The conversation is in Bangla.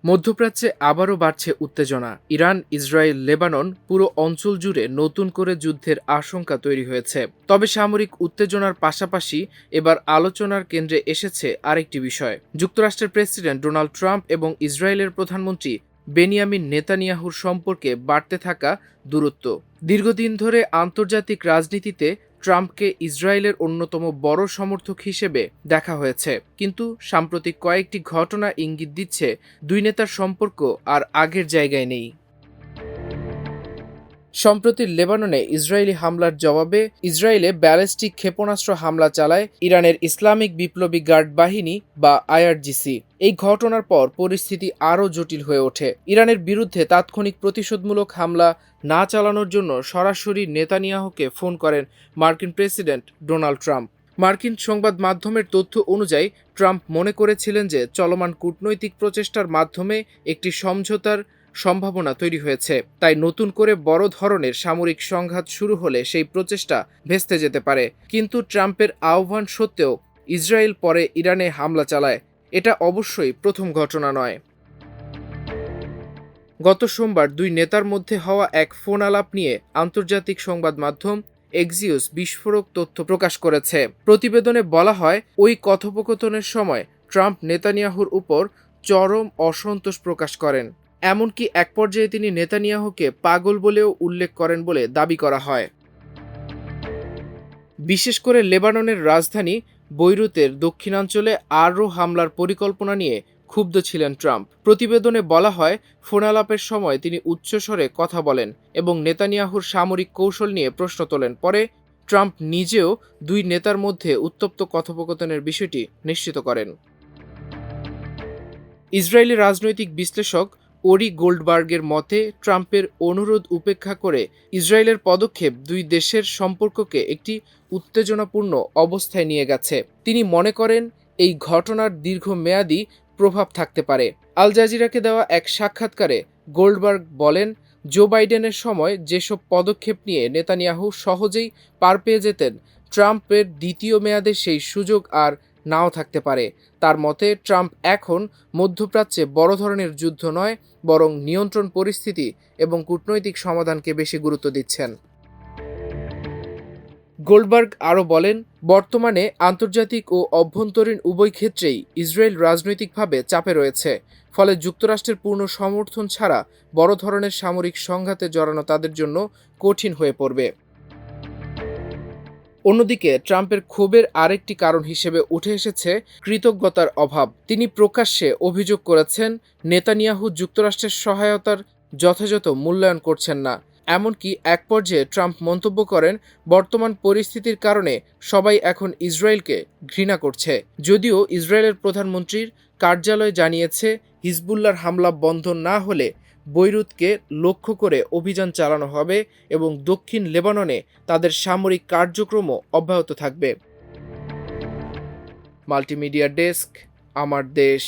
মধ্যপ্রাচ্যে আবারও বাড়ছে উত্তেজনা। ইরান, ইসরায়েল, লেবানন পুরো অঞ্চল জুড়ে নতুন করে যুদ্ধের আশঙ্কা তৈরি হয়েছে। তবে সামরিক উত্তেজনার পাশাপাশি এবার আলোচনার কেন্দ্রে এসেছে আরেকটি বিষয়। যুক্তরাষ্ট্রের প্রেসিডেন্ট ডোনাল্ড ট্রাম্প এবং ইসরায়েলের প্রধানমন্ত্রী বেনিয়ামিন নেতানিয়াহুর সম্পর্কে বাড়তে থাকা দূরত্ব। দীর্ঘদিন ধরে আন্তর্জাতিক রাজনীতিতে ট্রাম্পকে ইসরায়েলের অন্যতম বড় সমর্থক হিসেবে দেখা হয়েছে, কিন্তু সাম্প্রতিক কয়েকটি ঘটনা ইঙ্গিত দিচ্ছে দুই নেতার সম্পর্ক আর আগের জায়গায় নেই। সম্প্রতি লেবাননে ইসরায়েলি হামলার জবাবে ইসরায়েলে ব্যালিস্টিক ক্ষেপণাস্ত্র হামলা চালায় ইরানের ইসলামিক বিপ্লবী গার্ড বাহিনী বা আইআরজিসি। এই ঘটনার পর পরিস্থিতি আরও জটিল হয়ে ওঠে। ইরানের বিরুদ্ধে তাৎক্ষণিক প্রতিশোধমূলক হামলা না চালানোর জন্য সরাসরি নেতানিয়াহুকে ফোন করেন মার্কিন প্রেসিডেন্ট ডোনাল্ড ট্রাম্প। মার্কিন সংবাদ মাধ্যমের তথ্য অনুযায়ী ট্রাম্প মনে করেছিলেন যে চলমান কূটনৈতিক প্রচেষ্টার মাধ্যমে একটি সমঝোতার সম্ভাবনা তৈরি হয়েছে, তাই নতুন করে বড় ধরনের সামরিক সংঘাত শুরু হলে সেই প্রচেষ্টা ভেস্তে যেতে পারে। কিন্তু ট্রাম্পের আহ্বান সত্ত্বেও ইসরায়েল পরে ইরানে হামলা চালায়। এটা অবশ্যই প্রথম ঘটনা নয়। গত সোমবার দুই নেতার মধ্যে হওয়া এক ফোন আলাপ নিয়ে আন্তর্জাতিক সংবাদ মাধ্যম এক্সিওস বিস্ফোরক তথ্য প্রকাশ করেছে। প্রতিবেদনে বলা হয়, ওই কথোপকথনের সময় ট্রাম্প নেতানিয়াহুর উপর চরম অসন্তোষ প্রকাশ করেন। এমনকি এক পর্যায়ে তিনি নেতানিয়াহুকে পাগল বলেও উল্লেখ করেন বলে দাবি করা হয়। বিশেষ করে লেবাননের রাজধানী বৈরুতের দক্ষিণাঞ্চলে আরও হামলার পরিকল্পনা নিয়ে ক্ষুব্ধ ছিলেন ট্রাম্প। প্রতিবেদনে বলা হয়, ফোনালাপের সময় তিনি উচ্চস্বরে কথা বলেন এবং নেতানিয়াহুর সামরিক কৌশল নিয়ে প্রশ্ন তোলেন। পরে ট্রাম্প নিজেও দুই নেতার মধ্যে উত্তপ্ত কথোপকথনের বিষয়টি নিশ্চিত করেন। ইসরায়েলি রাজনৈতিক বিশ্লেষক ওরি গোল্ডবার্গের মতে, ট্রাম্পের অনুরোধ উপেক্ষা করে ইসরায়েলের পদক্ষেপ দুই দেশের সম্পর্ককে একটি উত্তেজনাপূর্ণ অবস্থায় নিয়ে গেছে। তিনি মনে করেন এই ঘটনার দীর্ঘমেয়াদী প্রভাব থাকতে পারে। আল জাজিরাকে দেওয়া এক সাক্ষাৎকারে গোল্ডবার্গ বলেন, জো বাইডেনের সময় যেসব পদক্ষেপ নিয়ে নেতানিয়াহু সহজেই পার পেয়ে যেতেন, ট্রাম্পের দ্বিতীয় মেয়াদে সেই সুযোগ আর নাও থাকতে পারে। তার মতে ট্রাম্প এখন মধ্যপ্রাচ্যে বড় ধরনের যুদ্ধ নয়, বরং নিয়ন্ত্রণ পরিস্থিতি এবং কূটনৈতিক সমাধানকে বেশি গুরুত্ব দিচ্ছেন। গোল্ডবার্গ আরও বলেন, বর্তমানে আন্তর্জাতিক ও অভ্যন্তরীণ উভয় ক্ষেত্রেই ইসরায়েল রাজনৈতিকভাবে চাপে রয়েছে। ফলে যুক্তরাষ্ট্রের পূর্ণ সমর্থন ছাড়া বড় ধরনের সামরিক সংঘাতে জড়ানো তাদের জন্য কঠিন হয়ে পড়বে। অন্যদিকে ট্রাম্পের ক্ষোভের আরেকটি কারণ হিসেবে উঠে এসেছে কৃতজ্ঞতার অভাব। তিনি প্রকাশ্যে অভিযোগ করেছেন, নেতানিয়াহু যুক্তরাষ্ট্রের সহায়তার যথাযথ মূল্যায়ন করছেন না। এমনকি এক পর্যায়ে ট্রাম্প মন্তব্য করেন, বর্তমান পরিস্থিতির কারণে সবাই এখন ইসরায়েলকে ঘৃণা করছে। যদিও ইসরায়েলের প্রধানমন্ত্রীর কার্যালয় জানিয়েছে, হিজবুল্লাহর হামলা বন্ধ না হলে বৈরুতকে লক্ষ্য করে অভিযান চালানো হবে এবং দক্ষিণ লেবাননে তাদের সামরিক কার্যক্রমও অব্যাহত থাকবে। মাল্টিমিডিয়া ডেস্ক, আমার দেশ।